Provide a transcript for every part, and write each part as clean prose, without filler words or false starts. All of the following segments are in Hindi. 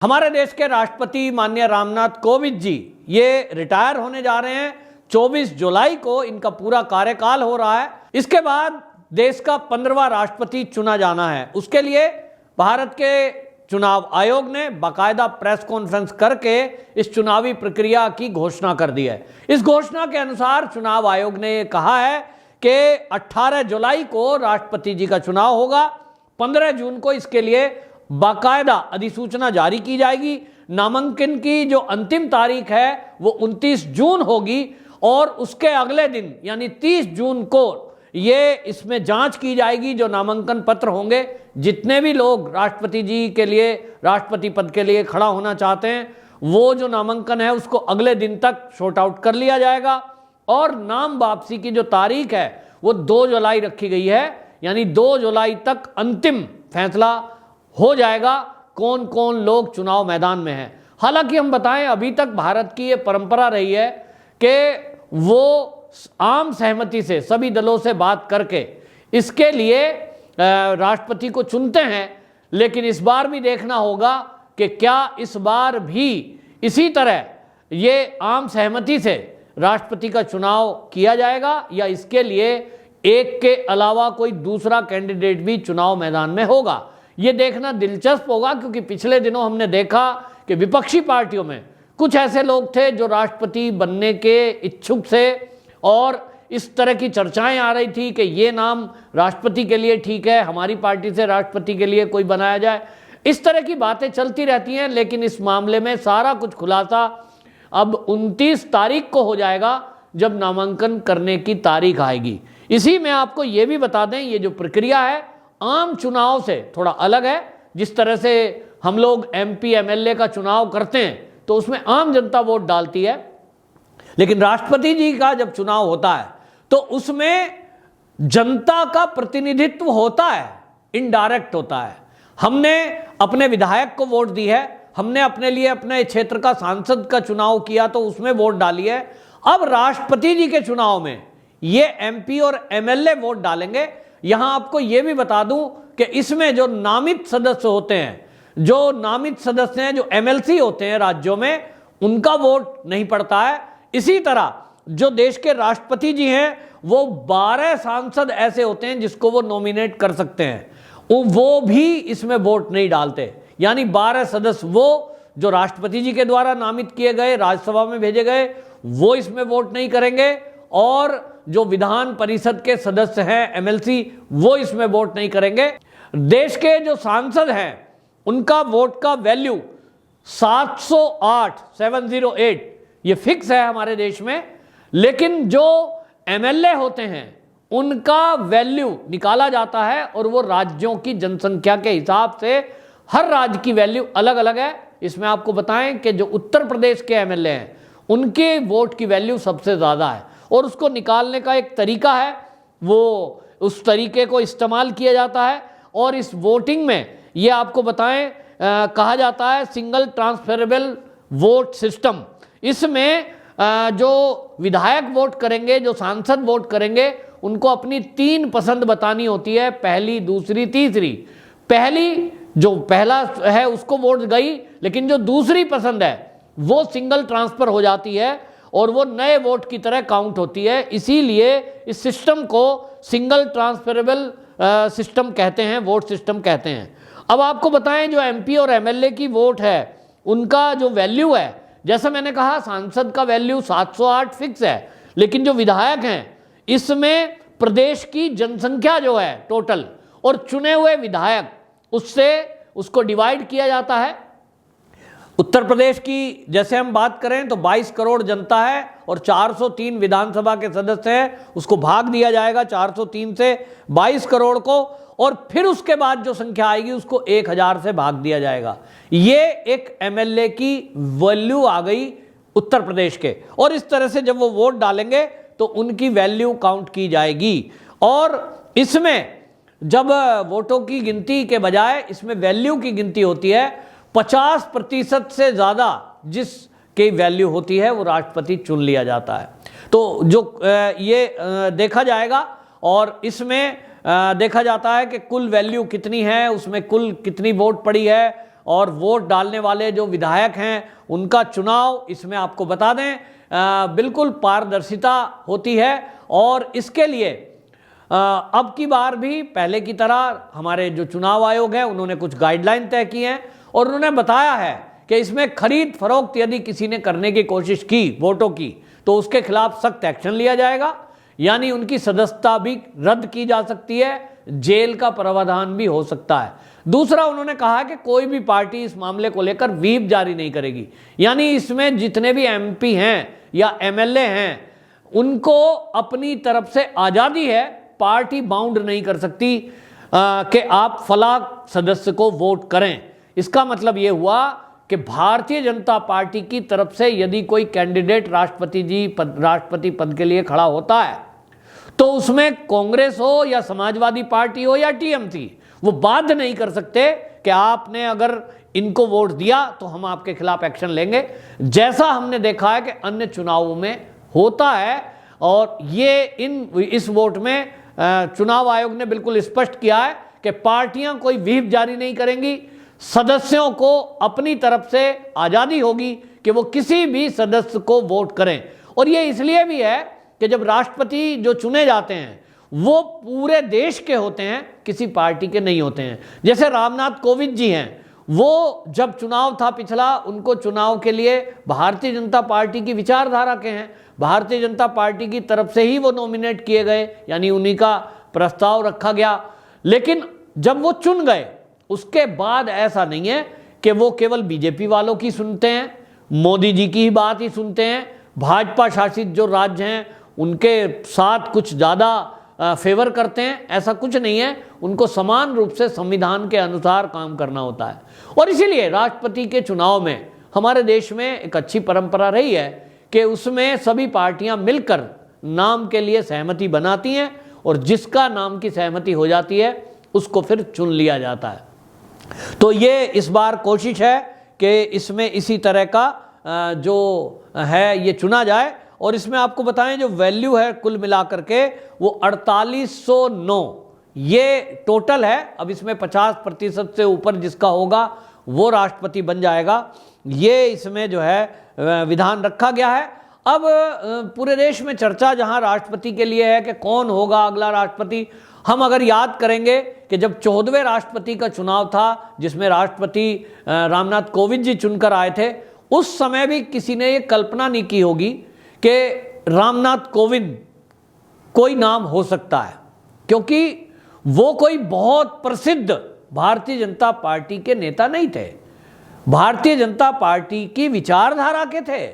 हमारे देश के राष्ट्रपति माननीय रामनाथ कोविंद जी ये रिटायर होने जा रहे हैं। 24 जुलाई को इनका पूरा कार्यकाल हो रहा है। इसके बाद देश का 15वां राष्ट्रपति चुना जाना है। उसके लिए भारत के चुनाव आयोग ने बाकायदा प्रेस कॉन्फ्रेंस करके इस चुनावी प्रक्रिया की घोषणा कर दी है। इस घोषणा के अनुसार चुनाव आयोग ने कहा है कि 18 जुलाई को राष्ट्रपति जी का चुनाव होगा। 15 जून को इसके लिए बाकायदा अधिसूचना जारी की जाएगी। नामांकन की जो अंतिम तारीख है वो 29 जून होगी और उसके अगले दिन यानी 30 जून को ये इसमें जांच की जाएगी। जो नामांकन पत्र होंगे, जितने भी लोग राष्ट्रपति जी के लिए, राष्ट्रपति पद के लिए खड़ा होना चाहते हैं, वो जो नामांकन है उसको अगले दिन तक शॉर्ट आउट कर लिया जाएगा। और नाम वापसी की जो तारीख है वो 2 जुलाई रखी गई है, यानी 2 जुलाई तक अंतिम फैसला हो जाएगा कौन कौन लोग चुनाव मैदान में हैं। हालांकि हम बताएं, अभी तक भारत की ये परंपरा रही है कि वो आम सहमति से सभी दलों से बात करके इसके लिए राष्ट्रपति को चुनते हैं। लेकिन इस बार भी देखना होगा कि क्या इस बार भी इसी तरह ये आम सहमति से राष्ट्रपति का चुनाव किया जाएगा या इसके लिए एक के अलावा कोई दूसरा कैंडिडेट भी चुनाव मैदान में होगा। ये देखना दिलचस्प होगा, क्योंकि पिछले दिनों हमने देखा कि विपक्षी पार्टियों में कुछ ऐसे लोग थे जो राष्ट्रपति बनने के इच्छुक थे और इस तरह की चर्चाएं आ रही थी कि ये नाम राष्ट्रपति के लिए ठीक है, हमारी पार्टी से राष्ट्रपति के लिए कोई बनाया जाए। इस तरह की बातें चलती रहती हैं, लेकिन इस मामले में सारा कुछ खुलासा अब 29 तारीख को हो जाएगा, जब नामांकन करने की तारीख आएगी। इसी में आपको ये भी बता दें, ये जो प्रक्रिया है आम चुनाव से थोड़ा अलग है। जिस तरह से हम लोग MP MLA का चुनाव करते हैं तो उसमें आम जनता वोट डालती है, लेकिन राष्ट्रपति जी का जब चुनाव होता है तो उसमें जनता का प्रतिनिधित्व होता है, इनडायरेक्ट होता है। हमने अपने विधायक को वोट दी है, हमने अपने लिए अपने क्षेत्र का सांसद का चुनाव किया तो उसमें वोट डाली है। अब राष्ट्रपति जी के चुनाव में ये MP और MLA वोट डालेंगे। यहां आपको यह भी बता दूं कि इसमें जो नामित सदस्य होते हैं, जो नामित सदस्य हैं, जो MLC होते हैं राज्यों में, उनका वोट नहीं पड़ता है। इसी तरह जो देश के राष्ट्रपति जी हैं वो 12 सांसद ऐसे होते हैं जिसको वो नॉमिनेट कर सकते हैं, वो भी इसमें वोट नहीं डालते। यानी 12 सदस्य वो जो राष्ट्रपति जी के द्वारा नामित किए गए, राज्यसभा में भेजे गए, वो इसमें वोट नहीं करेंगे और जो विधान परिषद के सदस्य हैं MLC, वो इसमें वोट नहीं करेंगे। देश के जो सांसद हैं उनका वोट का वैल्यू 708 ये फिक्स है हमारे देश में। लेकिन जो MLA होते हैं उनका वैल्यू निकाला जाता है और वो राज्यों की जनसंख्या के हिसाब से हर राज्य की वैल्यू अलग अलग है। इसमें आपको बताएं कि जो उत्तर प्रदेश के MLA हैं उनके वोट की वैल्यू सबसे ज़्यादा है और उसको निकालने का एक तरीका है, वो उस तरीके को इस्तेमाल किया जाता है। और इस वोटिंग में ये आपको बताएं कहा जाता है सिंगल ट्रांसफरेबल वोट सिस्टम। इसमें जो विधायक वोट करेंगे, जो सांसद वोट करेंगे, उनको अपनी 3 पसंद बतानी होती है, पहली, दूसरी, तीसरी। पहली जो पहला है उसको वोट गई, लेकिन जो दूसरी पसंद है वो सिंगल ट्रांसफर हो जाती है और वो नए वोट की तरह काउंट होती है। इसीलिए इस सिस्टम को सिंगल ट्रांसफरेबल सिस्टम कहते हैं, वोट सिस्टम कहते हैं। अब आपको बताएं जो MP और MLA की वोट है उनका जो वैल्यू है, जैसा मैंने कहा सांसद का वैल्यू 708 फिक्स है, लेकिन जो विधायक हैं इसमें प्रदेश की जनसंख्या जो है टोटल और चुने हुए विधायक, उससे उसको डिवाइड किया जाता है। उत्तर प्रदेश की जैसे हम बात करें तो 22 करोड़ जनता है और 403 विधानसभा के सदस्य हैं, उसको भाग दिया जाएगा 403 से 22 करोड़ को, और फिर उसके बाद जो संख्या आएगी उसको 1000 से भाग दिया जाएगा। ये एक MLA की वैल्यू आ गई उत्तर प्रदेश के। और इस तरह से जब वो वोट डालेंगे तो उनकी वैल्यू काउंट की जाएगी। और इसमें जब वोटों की गिनती के बजाय इसमें वैल्यू की गिनती होती है, 50% से ज़्यादा जिसकी वैल्यू होती है वो राष्ट्रपति चुन लिया जाता है। तो जो ये देखा जाएगा और इसमें देखा जाता है कि कुल वैल्यू कितनी है, उसमें कुल कितनी वोट पड़ी है और वोट डालने वाले जो विधायक हैं उनका चुनाव, इसमें आपको बता दें बिल्कुल पारदर्शिता होती है। और इसके लिए अब की बार भी पहले की तरह हमारे जो चुनाव आयोग है उन्होंने कुछ गाइडलाइन तय की हैं और उन्होंने बताया है कि इसमें खरीद फरोख्त यदि किसी ने करने की कोशिश की वोटों की तो उसके खिलाफ सख्त एक्शन लिया जाएगा, यानी उनकी सदस्यता भी रद्द की जा सकती है, जेल का प्रावधान भी हो सकता है। दूसरा, उन्होंने कहा कि कोई भी पार्टी इस मामले को लेकर व्हीप जारी नहीं करेगी, यानी इसमें जितने भी एमपी हैं या एमएलए हैं उनको अपनी तरफ से आज़ादी है, पार्टी बाउंड नहीं कर सकती कि आप फला सदस्य को वोट करें। इसका मतलब ये हुआ कि भारतीय जनता पार्टी की तरफ से यदि कोई कैंडिडेट राष्ट्रपति पद के लिए खड़ा होता है तो उसमें कांग्रेस हो या समाजवादी पार्टी हो या टीएमसी, वो बाध्य नहीं कर सकते कि आपने अगर इनको वोट दिया तो हम आपके खिलाफ एक्शन लेंगे, जैसा हमने देखा है कि अन्य चुनावों में होता है। और ये इस वोट में चुनाव आयोग ने बिल्कुल स्पष्ट किया है कि पार्टियां कोई व्हीप जारी नहीं करेंगी, सदस्यों को अपनी तरफ से आज़ादी होगी कि वो किसी भी सदस्य को वोट करें। और ये इसलिए भी है कि जब राष्ट्रपति जो चुने जाते हैं वो पूरे देश के होते हैं, किसी पार्टी के नहीं होते हैं। जैसे रामनाथ कोविंद जी हैं, वो जब चुनाव था पिछला, उनको चुनाव के लिए भारतीय जनता पार्टी की विचारधारा के हैं, भारतीय जनता पार्टी की तरफ से ही वो नॉमिनेट किए गए, यानी उन्हीं का प्रस्ताव रखा गया। लेकिन जब वो चुन गए उसके बाद ऐसा नहीं है कि वो केवल बीजेपी वालों की सुनते हैं, मोदी जी की ही बात ही सुनते हैं, भाजपा शासित जो राज्य हैं उनके साथ कुछ ज़्यादा फेवर करते हैं, ऐसा कुछ नहीं है। उनको समान रूप से संविधान के अनुसार काम करना होता है। और इसीलिए राष्ट्रपति के चुनाव में हमारे देश में एक अच्छी परंपरा रही है कि उसमें सभी पार्टियां मिलकर नाम के लिए सहमति बनाती हैं और जिसका नाम की सहमति हो जाती है उसको फिर चुन लिया जाता है। तो ये इस बार कोशिश है कि इसमें इसी तरह का जो है ये चुना जाए। और इसमें आपको बताएं जो वैल्यू है कुल मिलाकर के वो 4809 ये टोटल है। अब इसमें 50% से ऊपर जिसका होगा वो राष्ट्रपति बन जाएगा, ये इसमें जो है विधान रखा गया है। अब पूरे देश में चर्चा जहां राष्ट्रपति के लिए है कि कौन होगा अगला राष्ट्रपति। हम अगर याद करेंगे कि जब 14वें राष्ट्रपति का चुनाव था जिसमें राष्ट्रपति रामनाथ कोविंद जी चुनकर आए थे, उस समय भी किसी ने ये कल्पना नहीं की होगी कि रामनाथ कोविंद कोई नाम हो सकता है, क्योंकि वो कोई बहुत प्रसिद्ध भारतीय जनता पार्टी के नेता नहीं थे, भारतीय जनता पार्टी की विचारधारा के थे,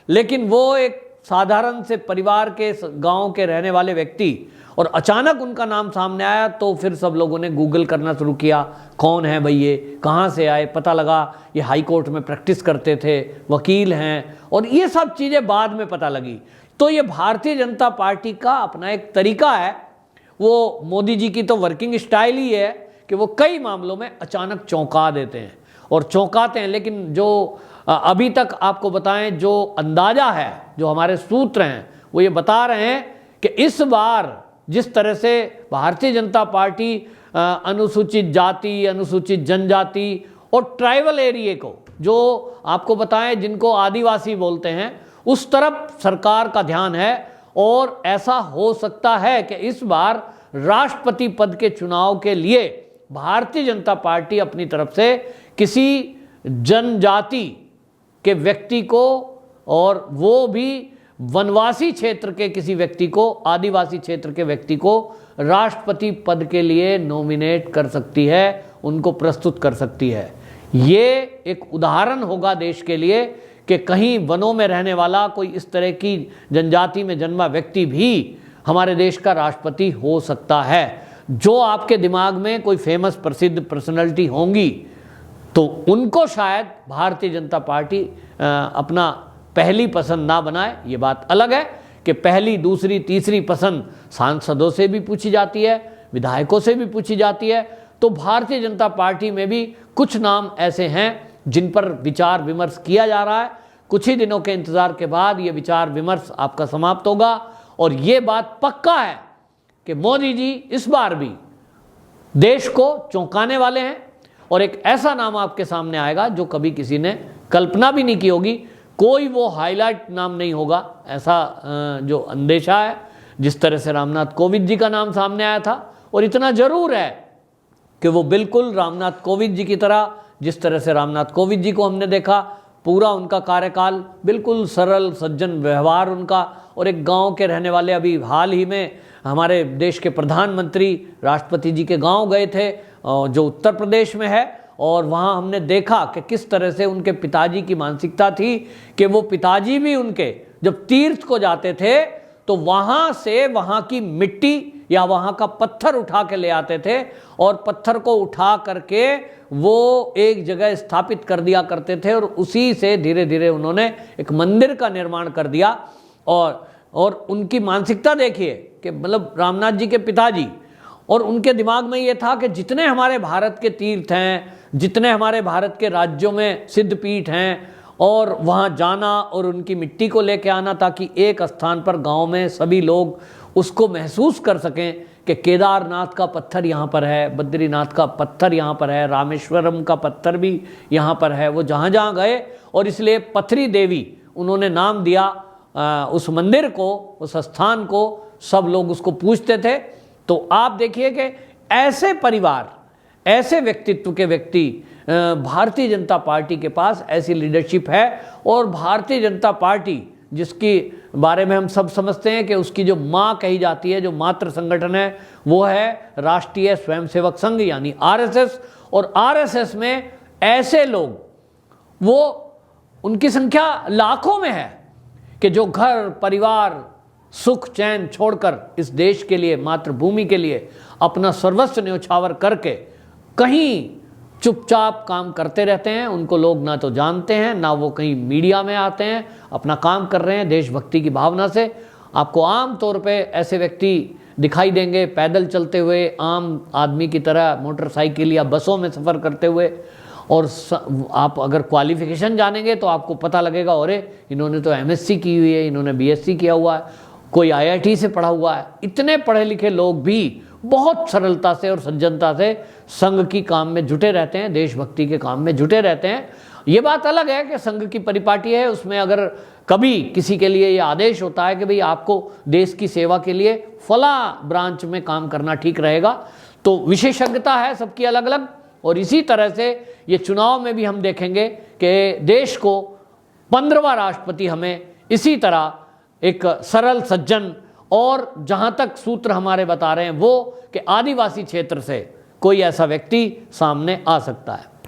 लेकिन वो एक साधारण से परिवार के गांव के रहने वाले व्यक्ति, और अचानक उनका नाम सामने आया तो फिर सब लोगों ने गूगल करना शुरू किया, कौन है भाई ये, कहाँ से आए, पता लगा ये हाई कोर्ट में प्रैक्टिस करते थे, वकील हैं, और ये सब चीज़ें बाद में पता लगी। तो ये भारतीय जनता पार्टी का अपना एक तरीका है। वो मोदी जी की तो वर्किंग स्टाइल ही है कि वो कई मामलों में अचानक चौंका देते हैं और चौंकाते हैं। लेकिन जो अभी तक आपको बताएं जो अंदाज़ा है, जो हमारे सूत्र हैं वो ये बता रहे हैं कि इस बार जिस तरह से भारतीय जनता पार्टी अनुसूचित जाति, अनुसूचित जनजाति और ट्राइबल एरिया को, जो आपको बताएं जिनको आदिवासी बोलते हैं, उस तरफ सरकार का ध्यान है। और ऐसा हो सकता है कि इस बार राष्ट्रपति पद के चुनाव के लिए भारतीय जनता पार्टी अपनी तरफ से किसी जनजाति के व्यक्ति को, और वो भी वनवासी क्षेत्र के किसी व्यक्ति को, आदिवासी क्षेत्र के व्यक्ति को राष्ट्रपति पद के लिए नॉमिनेट कर सकती है, उनको प्रस्तुत कर सकती है। ये एक उदाहरण होगा देश के लिए कि कहीं वनों में रहने वाला कोई इस तरह की जनजाति में जन्मा व्यक्ति भी हमारे देश का राष्ट्रपति हो सकता है। जो आपके दिमाग में कोई फेमस प्रसिद्ध पर्सनैलिटी होंगी तो उनको शायद भारतीय जनता पार्टी अपना पहली पसंद ना बनाए, ये बात अलग है कि पहली, दूसरी, तीसरी पसंद सांसदों से भी पूछी जाती है, विधायकों से भी पूछी जाती है। तो भारतीय जनता पार्टी में भी कुछ नाम ऐसे हैं जिन पर विचार विमर्श किया जा रहा है। कुछ ही दिनों के इंतजार के बाद ये विचार विमर्श आपका समाप्त होगा और ये बात पक्का है कि मोदी जी इस बार भी देश को चौंकाने वाले हैं। और एक ऐसा नाम आपके सामने आएगा जो कभी किसी ने कल्पना भी नहीं की होगी। कोई वो हाईलाइट नाम नहीं होगा, ऐसा जो अंदेशा है। जिस तरह से रामनाथ कोविंद जी का नाम सामने आया था, और इतना जरूर है कि वो बिल्कुल रामनाथ कोविंद जी की तरह, जिस तरह से रामनाथ कोविंद जी को हमने देखा, पूरा उनका कार्यकाल बिल्कुल सरल सज्जन व्यवहार उनका, और एक गांव के रहने वाले, अभी हाल ही में हमारे देश के प्रधानमंत्री राष्ट्रपति जी के गांव गए थे जो उत्तर प्रदेश में है, और वहां हमने देखा कि किस तरह से उनके पिताजी की मानसिकता थी कि वो पिताजी भी उनके जब तीर्थ को जाते थे तो वहां से वहां की मिट्टी या वहां का पत्थर उठा के ले आते थे, और पत्थर को उठा करके वो एक जगह स्थापित कर दिया करते थे, और उसी से धीरे धीरे उन्होंने एक मंदिर का निर्माण कर दिया। और उनकी मानसिकता देखिए कि मतलब रामनाथ जी के पिताजी, और उनके दिमाग में ये था कि जितने हमारे भारत के तीर्थ हैं, जितने हमारे भारत के राज्यों में सिद्धपीठ हैं, और वहाँ जाना और उनकी मिट्टी को लेके आना, ताकि एक स्थान पर गांव में सभी लोग उसको महसूस कर सकें कि केदारनाथ का पत्थर यहाँ पर है, बद्रीनाथ का पत्थर यहाँ पर है, रामेश्वरम का पत्थर भी यहाँ पर है। वो जहाँ जहाँ गए, और इसलिए पथरी देवी उन्होंने नाम दिया उस मंदिर को, उस स्थान को। सब लोग उसको पूजते थे। तो आप देखिए कि ऐसे परिवार, ऐसे व्यक्तित्व के व्यक्ति भारतीय जनता पार्टी के पास ऐसी लीडरशिप है। और भारतीय जनता पार्टी, जिसके बारे में हम सब समझते हैं कि उसकी जो माँ कही जाती है, जो मातृ संगठन है, वो है राष्ट्रीय स्वयंसेवक संघ यानी आरएसएस। और आरएसएस में ऐसे लोग, वो उनकी संख्या लाखों में है कि जो घर परिवार सुख चैन छोड़कर इस देश के लिए, मातृभूमि के लिए अपना सर्वस्व न्योछावर करके कहीं चुपचाप काम करते रहते हैं। उनको लोग ना तो जानते हैं, ना वो कहीं मीडिया में आते हैं, अपना काम कर रहे हैं देशभक्ति की भावना से। आपको आम तौर पे ऐसे व्यक्ति दिखाई देंगे पैदल चलते हुए, आम आदमी की तरह मोटरसाइकिल या बसों में सफ़र करते हुए। और आप अगर क्वालिफिकेशन जानेंगे तो आपको पता लगेगा, अरे इन्होंने तो एमएससी की हुई है, इन्होंने बीएससी किया हुआ है, कोई आईआईटी से पढ़ा हुआ है। इतने पढ़े लिखे लोग भी बहुत सरलता से और सज्जनता से संघ की काम में जुटे रहते हैं, देशभक्ति के काम में जुटे रहते हैं। ये बात अलग है कि संघ की परिपाटी है, उसमें अगर कभी किसी के लिए ये आदेश होता है कि भाई आपको देश की सेवा के लिए फला ब्रांच में काम करना ठीक रहेगा, तो विशेषज्ञता है सबकी अलग अलग। और इसी तरह से ये चुनाव में भी हम देखेंगे कि देश को 15वां राष्ट्रपति हमें इसी तरह एक सरल सज्जन, और जहां तक सूत्र हमारे बता रहे हैं वो कि आदिवासी क्षेत्र से कोई ऐसा व्यक्ति सामने आ सकता है।